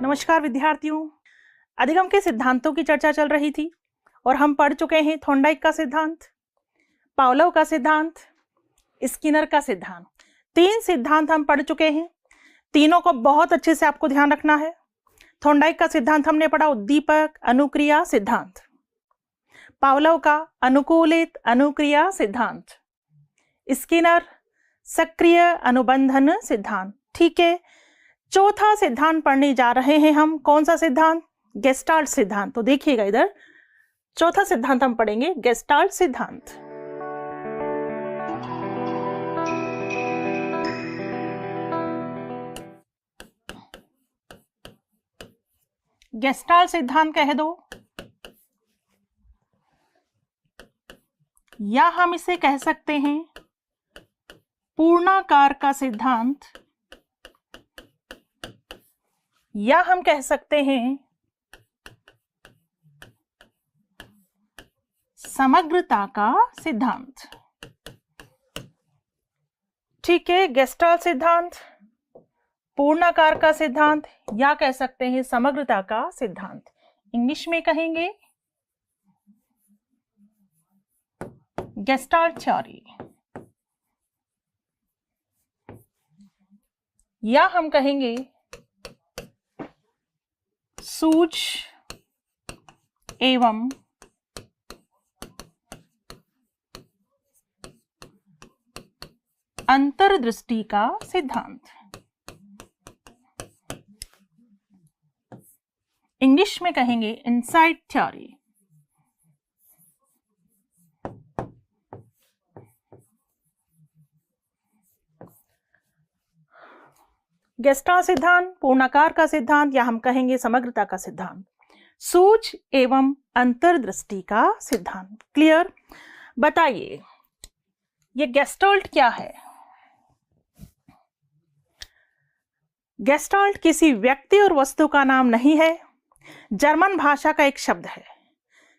नमस्कार विद्यार्थियों। अधिगम के सिद्धांतों की चर्चा चल रही थी और हम पढ़ चुके हैं थॉर्नडाइक का सिद्धांत, पावलोव का सिद्धांत, स्किनर का सिद्धांत। 3 सिद्धांत हम पढ़ चुके हैं। तीनों को बहुत अच्छे से आपको ध्यान रखना है। थॉर्नडाइक का सिद्धांत हमने पढ़ा उद्दीपक अनुक्रिया सिद्धांत, पावलोव का अनुकूलित अनुक्रिया सिद्धांत, स्किनर सक्रिय अनुबंधन सिद्धांत। ठीक है, चौथा सिद्धांत पढ़ने जा रहे हैं हम। कौन सा सिद्धांत? गेस्टाल्ट सिद्धांत। तो देखिएगा इधर, चौथा सिद्धांत हम पढ़ेंगे गेस्टाल्ट सिद्धांत। गेस्टाल्ट सिद्धांत कह दो या हम इसे कह सकते हैं पूर्णाकार का सिद्धांत, या हम कह सकते हैं समग्रता का सिद्धांत। ठीक है, गेस्टाल्ट सिद्धांत, पूर्णाकार का सिद्धांत, या कह सकते हैं समग्रता का सिद्धांत। इंग्लिश में कहेंगे गेस्टाल्ट थ्योरी, या हम कहेंगे सूझ एवं अंतर्दृष्टि का सिद्धांत। इंग्लिश में कहेंगे इनसाइट थ्योरी। गेस्टाल्ट सिद्धांत, पूर्णाकार का सिद्धांत, या हम कहेंगे समग्रता का सिद्धांत, सूझ एवं अंतर्दृष्टि का सिद्धांत। क्लियर? बताइए ये गेस्टाल्ट क्या है? गेस्टाल्ट किसी व्यक्ति और वस्तु का नाम नहीं है, जर्मन भाषा का एक शब्द है।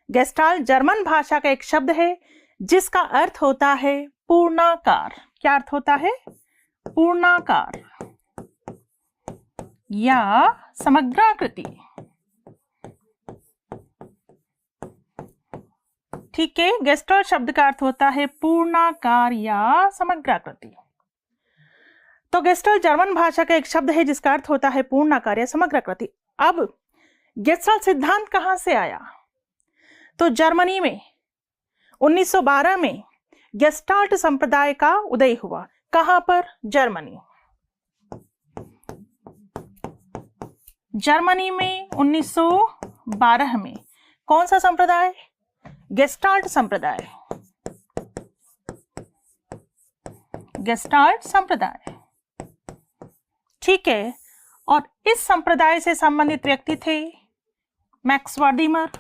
गेस्टाल्ट जर्मन भाषा का एक शब्द है जिसका अर्थ होता है पूर्णाकार। क्या अर्थ होता है? पूर्णाकार या समग्राकृति। ठीक है, गेस्टाल्ट शब्द का अर्थ होता है पूर्णाकार या समग्राकृति। तो गेस्टाल्ट जर्मन भाषा का एक शब्द है जिसका अर्थ होता है पूर्णाकार या समग्राकृति। अब गेस्टाल्ट सिद्धांत कहां से आया? तो जर्मनी में 1912 में गेस्टाल्ट संप्रदाय का उदय हुआ। कहां पर? जर्मनी। जर्मनी में 1912 में कौन सा संप्रदाय? गेस्टाल्ट संप्रदाय। गेस्टाल्ट संप्रदाय। ठीक है, और इस संप्रदाय से संबंधित व्यक्ति थे मैक्स वर्दीमर,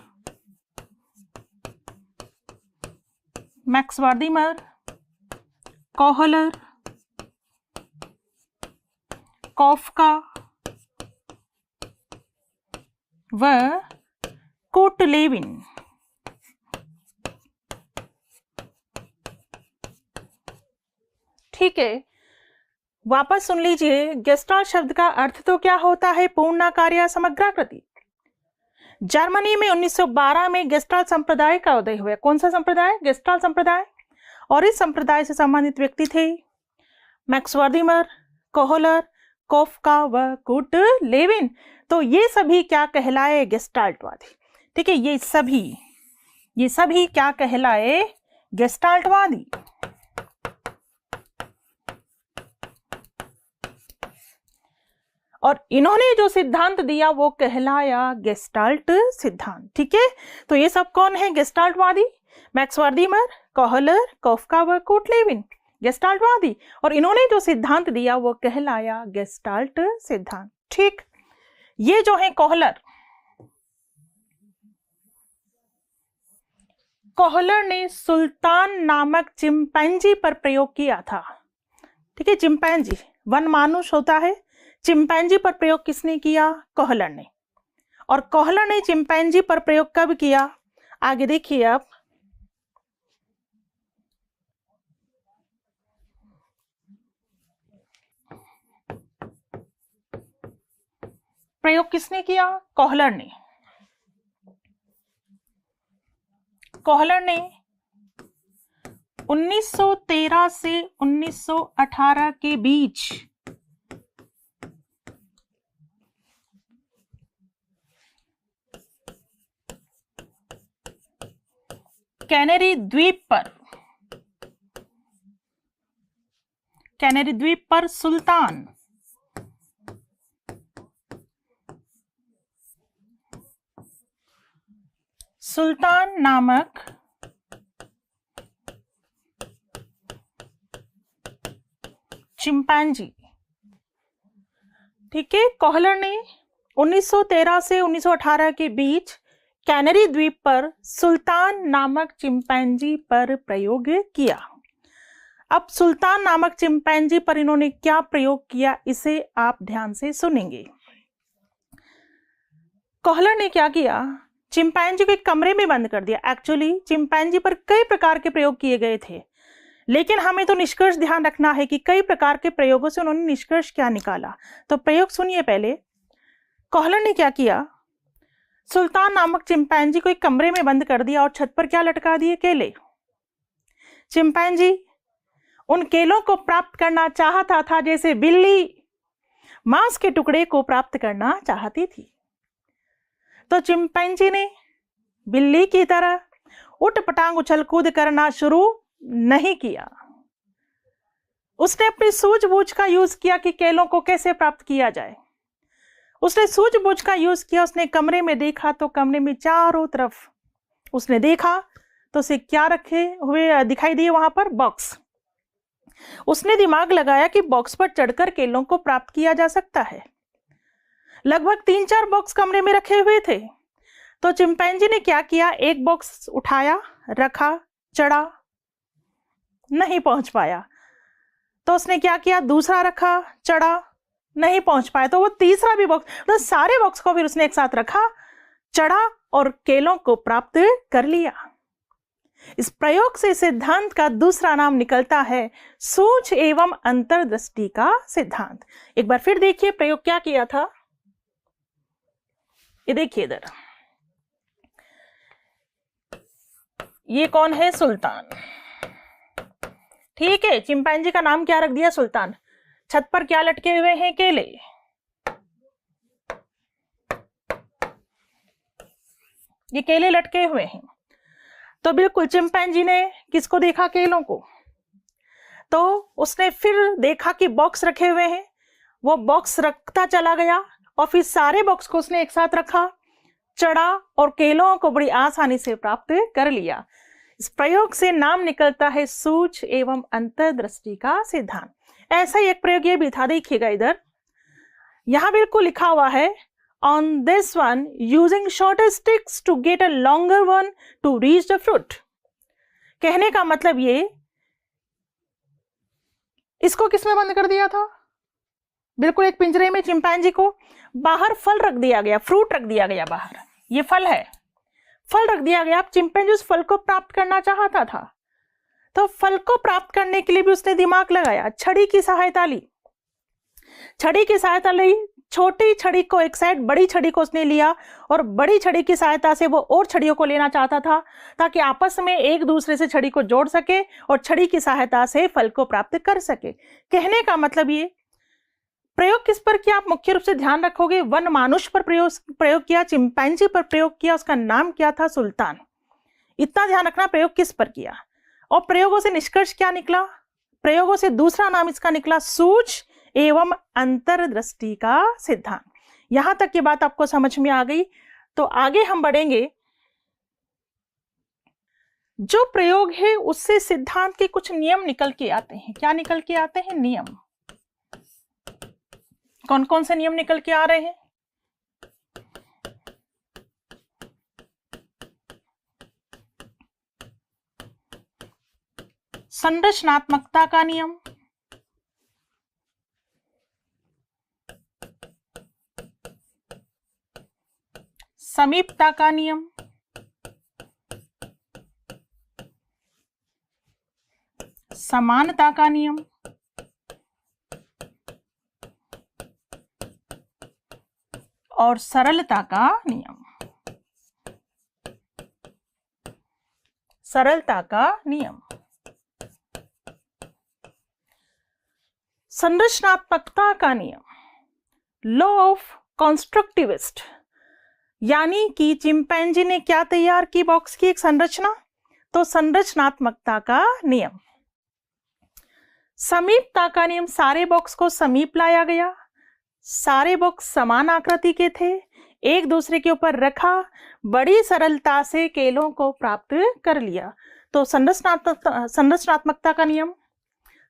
कोहलर, कॉफका व कोटलेविन। ठीक है, वापस सुन लीजिए, गेस्टाल्ट शब्द का अर्थ तो क्या होता है? पूर्णाकार या समग्राकृति। जर्मनी में 1912 में गेस्टाल्ट संप्रदाय का उदय हुआ। कौन सा संप्रदाय? गेस्टाल्ट संप्रदाय। और इस संप्रदाय से संबंधित व्यक्ति थे मैक्स वर्दीमर, कोहलर, कॉफका व कोटलेविन। तो ये सभी क्या कहलाए? गेस्टाल्टवादी। ठीक है, ये सभी क्या कहलाए? गेस्टाल्टवादी। और इन्होंने जो सिद्धांत दिया वो कहलाया गेस्टाल्ट सिद्धांत। ठीक है, तो ये सब कौन है गेस्टाल्टवादी? मैक्स वर्दीमर, कोहलर, कॉफका व कोटलेविन गेस्टाल्टवादी। और इन्होंने जो सिद्धांत दिया वो कहलाया गेस्टाल्ट सिद्धांत। ठीक, ये जो है कोहलर ने सुल्तान नामक चिंपैंजी पर प्रयोग किया था। ठीक है, चिंपैंजी वन मानुष होता है, चिंपैंजी पर प्रयोग किसने किया? कोहलर ने। और कोहलर ने चिंपैंजी पर प्रयोग कब किया? आगे देखिए आप। प्रयोग किसने किया? कोहलर ने। कोहलर ने 1913 से 1918 के बीच कैनरी द्वीप पर सुल्तान नामक चिंपैंजी, ठीक है, कोहलर ने 1913 से 1918 के बीच कैनरी द्वीप पर सुल्तान नामक चिंपैंजी पर प्रयोग किया। अब सुल्तान नामक चिंपैंजी पर इन्होंने क्या प्रयोग किया, इसे आप ध्यान से सुनेंगे। कोहलर ने क्या किया, चिंपैंजी को एक कमरे में बंद कर दिया। एक्चुअली चिंपैंजी पर कई प्रकार के प्रयोग किए गए थे, लेकिन हमें तो निष्कर्ष ध्यान रखना है कि कई प्रकार के प्रयोगों से उन्होंने निष्कर्ष क्या निकाला। तो प्रयोग सुनिए पहले। कोहलर ने क्या किया, सुल्तान नामक चिंपैंजी को एक कमरे में बंद कर दिया और छत पर क्या लटका दिए, केले। चिंपैंजी उन केलों को प्राप्त करना चाहता था जैसे बिल्ली मांस के टुकड़े को प्राप्त करना चाहती थी। तो चिंपैंजी ने बिल्ली की तरह उठपटांग उछल कूद करना शुरू नहीं किया। उसने अपनी सूझबूझ का यूज किया कि केलों को कैसे प्राप्त किया जाए। उसने सूझबूझ का यूज किया। उसने कमरे में देखा तो कमरे में चारों तरफ उसने देखा तो उसे क्या रखे हुए दिखाई दिए, वहां पर बॉक्स। उसने दिमाग लगाया कि बॉक्स पर चढ़कर केलों को प्राप्त किया जा सकता है। लगभग 3-4 बॉक्स कमरे में रखे हुए थे। तो चिंपैंजी ने क्या किया, एक बॉक्स उठाया, रखा, चढ़ा, नहीं पहुंच पाया। तो उसने क्या किया, दूसरा रखा, चढ़ा, नहीं पहुंच पाया। तो वो तीसरा भी बॉक्स, तो सारे बॉक्स को फिर उसने एक साथ रखा, चढ़ा और केलों को प्राप्त कर लिया। इस प्रयोग से सिद्धांत का दूसरा नाम निकलता है सूझ एवं अंतर्दृष्टि का सिद्धांत। एक बार फिर देखिए प्रयोग क्या किया था। ये देखिए इधर, ये कौन है, सुल्तान। ठीक है, चिंपैंजी का नाम क्या रख दिया, सुल्तान। छत पर क्या लटके हुए हैं, केले। ये केले लटके हुए हैं। तो बिल्कुल चिंपैंजी ने किसको देखा, केलों को। तो उसने फिर देखा कि बॉक्स रखे हुए हैं, वो बॉक्स रखता चला गया और फिर सारे बॉक्स को उसने एक साथ रखा, चढ़ा और केलों को बड़ी आसानी से प्राप्त कर लिया। इस प्रयोग से नाम निकलता है सूझ एवं अंतर्दृष्टि का सिद्धांत। ऐसा ही एक प्रयोग ये भी था, देखिएगा इधर, यहां बिल्कुल लिखा हुआ है on this one using shorter sticks to get a longer one to reach the fruit। कहने का मतलब ये, इसको किसमें बंद कर दिया था, बिल्कुल एक पिंजरे में चिंपैंजी को बाहर फल रख दिया गया, फ्रूट रख दिया गया बाहर। ये फल है, फल रख दिया गया। अब चिंपैंजी उस फल को प्राप्त करना चाहता था, तो फल को प्राप्त करने के लिए भी उसने दिमाग लगाया, छड़ी की सहायता ली। छड़ी की सहायता ली, छोटी छड़ी को एक साइड, बड़ी छड़ी को उसने लिया और बड़ी छड़ी की सहायता से वो और छड़ियों को लेना चाहता था ताकि आपस में एक दूसरे से छड़ी को जोड़ सके और छड़ी की सहायता से फल को प्राप्त कर सके। कहने का मतलब ये, प्रयोग किस पर किया, आप मुख्य रूप से ध्यान रखोगे, वन मानुष पर प्रयोग किया, चिंपैंजी पर प्रयोग किया, उसका नाम क्या था, सुल्तान। इतना ध्यान रखना प्रयोग किस पर किया। और प्रयोगों से निष्कर्ष क्या निकला, प्रयोगों से दूसरा नाम इसका निकला सूझ एवं अंतर्दृष्टि का सिद्धांत। यहां तक की बात आपको समझ में आ गई। तो आगे हम बढ़ेंगे। जो प्रयोग है उससे सिद्धांत के कुछ नियम निकल के आते हैं। क्या निकल के आते हैं, नियम। कौन कौन से नियम निकल के आ रहे हैं, संरचनात्मकता का नियम, समीपता का नियम, समानता का नियम, और सरलता का नियम। सरलता का नियम। संरचनात्मकता का नियम, लॉ ऑफ कॉन्स्ट्रक्टिविस्ट, यानी कि चिंपैंजी ने क्या तैयार की बॉक्स की एक संरचना, तो संरचनात्मकता का नियम। समीपता का नियम, सारे बॉक्स को समीप लाया गया, सारे बॉक्स समान आकृति के थे, एक दूसरे के ऊपर रखा, बड़ी सरलता से केलों को प्राप्त कर लिया। तो संरचनात्मकता का नियम,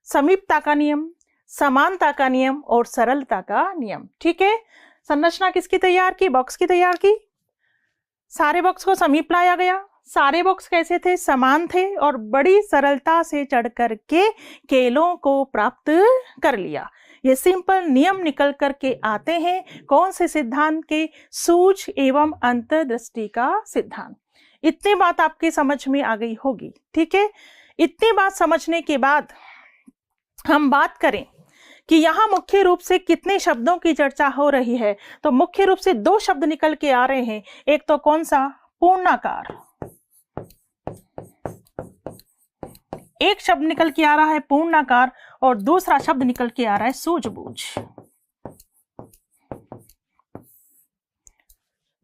समीपता का नियम, समानता का नियम और सरलता का नियम। ठीक है, संरचना किसकी तैयार की? बॉक्स की तैयार की। सारे बॉक्स को समीप लाया गया, सारे बॉक्स कैसे थे? समान थे और बड़ी सरलता से चढ़ करके केलों को प्राप्त कर लिया। ये सिंपल नियम निकल करके आते हैं कौन से सिद्धांत के? सूझ एवं अंतर्दृष्टि का सिद्धांत। इतनी बात आपके समझ में आ गई होगी। ठीक है, इतनी बात समझने के बाद हम बात करें कि यहाँ मुख्य रूप से कितने शब्दों की चर्चा हो रही है, तो मुख्य रूप से 2 शब्द निकल के आ रहे हैं। एक तो कौन सा? पूर्णाकार। एक शब्द निकल के आ रहा है पूर्णाकार और दूसरा शब्द निकल के आ रहा है सूझबूझ।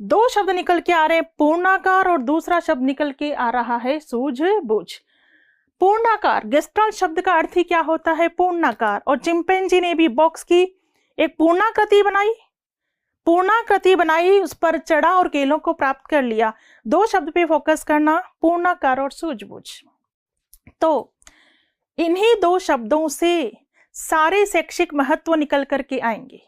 2 शब्द निकल के आ रहे हैं, पूर्णाकार और दूसरा शब्द निकल के आ रहा है सूझबूझ। पूर्णाकार, गेस्टाल्ट शब्द का अर्थ ही क्या होता है? पूर्णाकार। और चिंपैंजी ने भी बॉक्स की एक पूर्णाकृति बनाई, पूर्णाकृति बनाई, उस पर चढ़ा और केलों को प्राप्त कर लिया। 2 शब्द पे फोकस करना, पूर्णाकार और सूझबूझ। तो इन्हीं 2 शब्दों से सारे शैक्षिक महत्व निकल करके आएंगे।